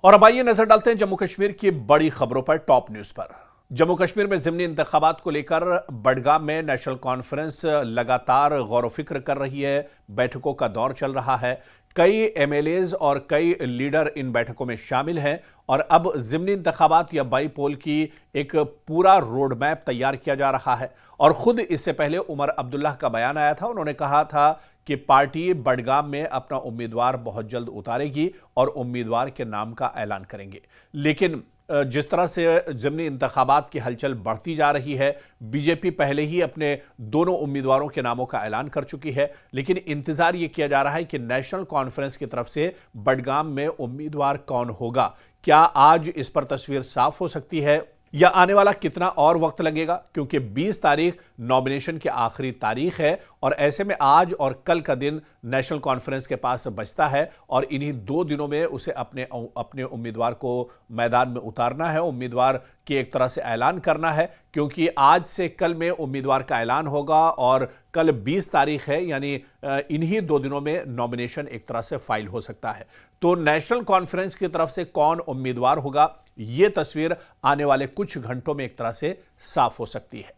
और अब आइए नजर डालते हैं जम्मू कश्मीर की बड़ी खबरों पर, टॉप न्यूज पर। जम्मू कश्मीर में ज़िमनी इंतखाबात को लेकर बडगाम में नेशनल कॉन्फ्रेंस लगातार गौर फिक्र कर रही है। बैठकों का दौर चल रहा है। कई एमएलएज और कई लीडर इन बैठकों में शामिल हैं और अब ज़िमनी इंतखाबात या बाई पोल की एक पूरा रोड मैप तैयार किया जा रहा है। और खुद इससे पहले उमर अब्दुल्ला का बयान आया था। उन्होंने कहा था कि पार्टी बडगाम में अपना उम्मीदवार बहुत जल्द उतारेगी और उम्मीदवार के नाम का ऐलान करेंगे। लेकिन जिस तरह से ज़िमनी इंतखाबात की हलचल बढ़ती जा रही है, बीजेपी पहले ही अपने दोनों उम्मीदवारों के नामों का ऐलान कर चुकी है, लेकिन इंतजार ये किया जा रहा है कि नेशनल कॉन्फ्रेंस की तरफ से बडगाम में उम्मीदवार कौन होगा। क्या आज इस पर तस्वीर साफ हो सकती है या आने वाला कितना और वक्त लगेगा, क्योंकि 20 तारीख नॉमिनेशन की आखिरी तारीख है और ऐसे में आज और कल का दिन नेशनल कॉन्फ्रेंस के पास बचता है और इन्हीं 2 दिनों में उसे अपने उम्मीदवार को मैदान में उतारना है, उम्मीदवार की एक तरह से ऐलान करना है, क्योंकि आज से कल में उम्मीदवार का ऐलान होगा और कल 20 तारीख है, यानी इन्हीं 2 दिनों में नॉमिनेशन एक तरह से फाइल हो सकता है। तो नेशनल कॉन्फ्रेंस की तरफ से कौन उम्मीदवार होगा, यह तस्वीर आने वाले कुछ घंटों में एक तरह से साफ हो सकती है।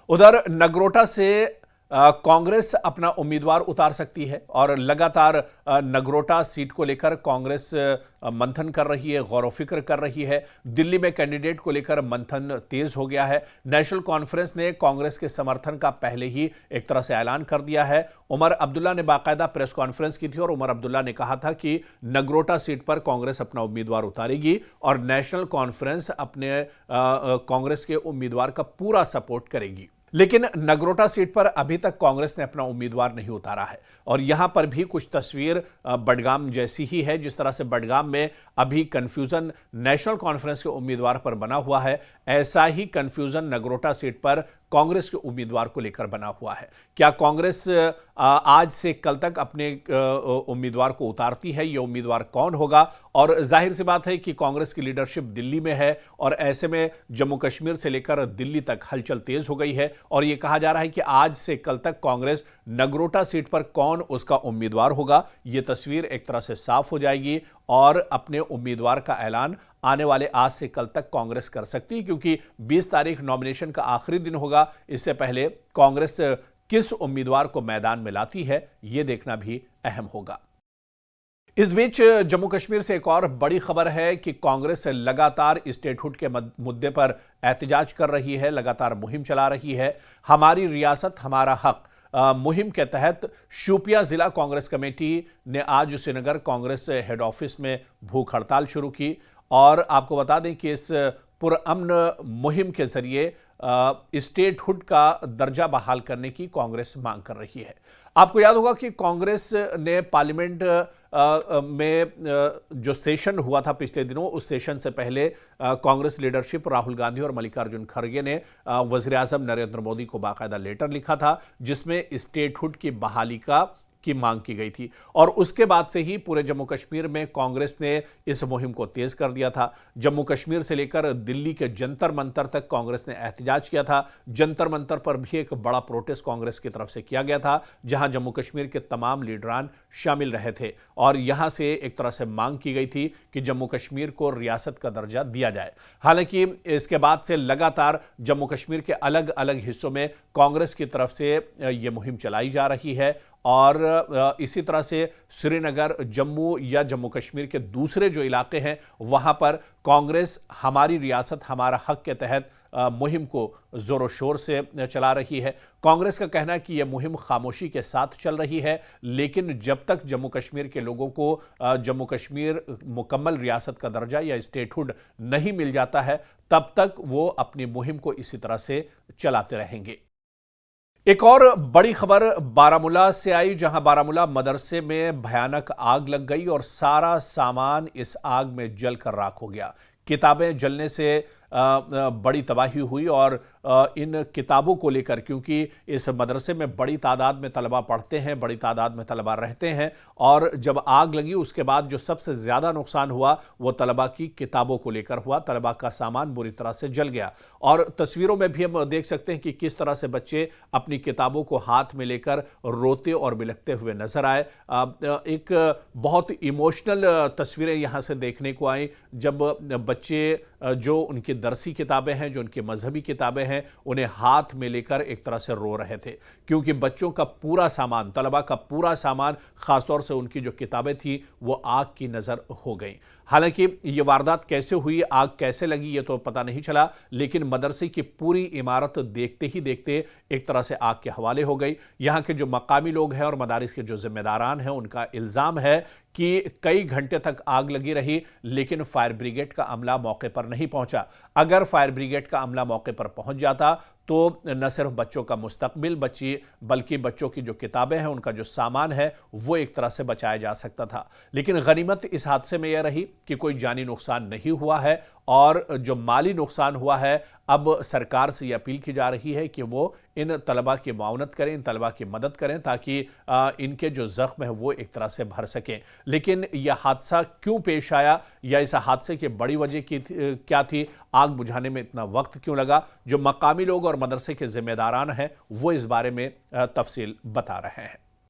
उधर नगरोटा से कांग्रेस अपना उम्मीदवार उतार सकती है और लगातार नगरोटा सीट को लेकर कांग्रेस मंथन कर रही है, गौर फिक्र कर रही है। दिल्ली में कैंडिडेट को लेकर मंथन तेज हो गया है। नेशनल कॉन्फ्रेंस ने कांग्रेस के समर्थन का पहले ही एक तरह से ऐलान कर दिया है। उमर अब्दुल्ला ने बाकायदा प्रेस कॉन्फ्रेंस की थी और उमर अब्दुल्ला ने कहा था कि नगरोटा सीट पर कांग्रेस अपना उम्मीदवार उतारेगी और नेशनल कॉन्फ्रेंस अपने कांग्रेस के उम्मीदवार का पूरा सपोर्ट करेगी। लेकिन नगरोटा सीट पर अभी तक कांग्रेस ने अपना उम्मीदवार नहीं उतारा है और यहां पर भी कुछ तस्वीर बडगाम जैसी ही है। जिस तरह से बडगाम में अभी कंफ्यूजन नेशनल कॉन्फ्रेंस के उम्मीदवार पर बना हुआ है, ऐसा ही कंफ्यूजन नगरोटा सीट पर कांग्रेस के उम्मीदवार को लेकर बना हुआ है। क्या कांग्रेस आज से कल तक अपने उम्मीदवार को उतारती है? ये उम्मीदवार कौन होगा? और जाहिर सी बात है कि कांग्रेस की लीडरशिप दिल्ली में है और ऐसे में जम्मू कश्मीर से लेकर दिल्ली तक हलचल तेज हो गई है और यह कहा जा रहा है कि आज से कल तक कांग्रेस नगरोटा सीट पर कौन उसका उम्मीदवार होगा, यह तस्वीर एक तरह से साफ हो जाएगी और अपने उम्मीदवार का ऐलान आने वाले आज से कल तक कांग्रेस कर सकती है, क्योंकि 20 तारीख नॉमिनेशन का आखिरी दिन होगा। इससे पहले कांग्रेस किस उम्मीदवार को मैदान में लाती है, यह देखना भी अहम होगा। इस बीच जम्मू कश्मीर से एक और बड़ी खबर है कि कांग्रेस लगातार स्टेटहुड के मुद्दे पर एहतजाज कर रही है, लगातार मुहिम चला रही है। हमारी रियासत हमारा हक मुहिम के तहत शोपियां जिला कांग्रेस कमेटी ने आज श्रीनगर कांग्रेस हेड ऑफिस में भूख हड़ताल शुरू की और आपको बता दें कि इस पुरअमन मुहिम के जरिए स्टेटहुड का दर्जा बहाल करने की कांग्रेस मांग कर रही है। आपको याद होगा कि कांग्रेस ने पार्लियामेंट में जो सेशन हुआ था पिछले दिनों, उस सेशन से पहले कांग्रेस लीडरशिप राहुल गांधी और मल्लिकार्जुन खड़गे ने वज़ीर आज़म नरेंद्र मोदी को बाकायदा लेटर लिखा था जिसमें स्टेटहुड की बहाली की मांग की गई थी और उसके बाद से ही पूरे जम्मू कश्मीर में कांग्रेस ने इस मुहिम को तेज कर दिया था। जम्मू कश्मीर से लेकर दिल्ली के जंतर मंतर तक कांग्रेस ने एहतजाज किया था। जंतर मंतर पर भी एक बड़ा प्रोटेस्ट कांग्रेस की तरफ से किया गया था, जहां जम्मू कश्मीर के तमाम लीडरान शामिल रहे थे और यहां से एक तरह से मांग की गई थी कि जम्मू कश्मीर को रियासत का दर्जा दिया जाए। हालांकि इसके बाद से लगातार जम्मू कश्मीर के अलग अलग हिस्सों में कांग्रेस की तरफ से यह मुहिम चलाई जा रही है और इसी तरह से श्रीनगर, जम्मू या जम्मू कश्मीर के दूसरे जो इलाके हैं वहां पर कांग्रेस हमारी रियासत हमारा हक के तहत मुहिम को जोरों शोर से चला रही है। कांग्रेस का कहना है कि यह मुहिम खामोशी के साथ चल रही है, लेकिन जब तक जम्मू कश्मीर के लोगों को जम्मू कश्मीर मुकम्मल रियासत का दर्जा या स्टेटहुड नहीं मिल जाता है, तब तक वो अपनी मुहिम को इसी तरह से चलाते रहेंगे। एक और बड़ी खबर बारामूला से आई, जहां बारामूला मदरसे में भयानक आग लग गई और सारा सामान इस आग में जलकर राख हो गया। किताबें जलने से बड़ी तबाही हुई। और इन किताबों को लेकर, क्योंकि इस मदरसे में बड़ी तादाद में तलबा पढ़ते हैं, बड़ी तादाद में तलबा रहते हैं, और जब आग लगी उसके बाद जो सबसे ज़्यादा नुकसान हुआ वो तलबा की किताबों को लेकर हुआ। तलबा का सामान बुरी तरह से जल गया, और तस्वीरों में भी हम देख सकते हैं कि किस तरह से बच्चे अपनी किताबों को हाथ में लेकर रोते और बिलखते हुए नजर आए। एक बहुत इमोशनल तस्वीरें यहाँ से देखने को आई, जब बच्चे जो उनकी दरसी किताबें हैं, जो उनकी मजहबी किताबें हैं, उन्हें हाथ में लेकर एक तरह से रो रहे थे, क्योंकि बच्चों का पूरा सामान, तलबा का पूरा सामान, खासतौर से उनकी जो किताबें थी वो आग की नजर हो गई। हालांकि ये वारदात कैसे हुई, आग कैसे लगी, ये तो पता नहीं चला, लेकिन मदरसे की पूरी इमारत देखते ही देखते एक तरह से आग के हवाले हो गई। यहाँ के जो मकामी लोग हैं और मदारिस के जो जिम्मेदारान हैं, उनका इल्जाम है कि कई घंटे तक आग लगी रही, लेकिन फायर ब्रिगेड का अमला मौके पर नहीं पहुंचा। अगर फायर ब्रिगेड का अमला मौके पर पहुंच जाता तो न सिर्फ बच्चों का मुस्तकबिल बल्कि बच्चों की जो किताबें हैं, उनका जो सामान है, वो एक तरह से बचाया जा सकता था। लेकिन गनीमत इस हादसे में यह रही कि कोई जानी नुकसान नहीं हुआ है, और जो माली नुकसान हुआ है, अब सरकार से यह अपील की जा रही है कि वो इन तलबा की मुआवनत करें, इन तलबा की मदद करें, ताकि इनके जो जख्म है वो एक तरह से भर सकें। लेकिन यह हादसा क्यों पेश आया, या इस हादसे की बड़ी वजह क्या थी, आग बुझाने में इतना वक्त क्यों लगा, जो मकामी लोग और मदरसे के जिम्मेदारान हैं वो इस बारे में तफसील बता रहे हैं।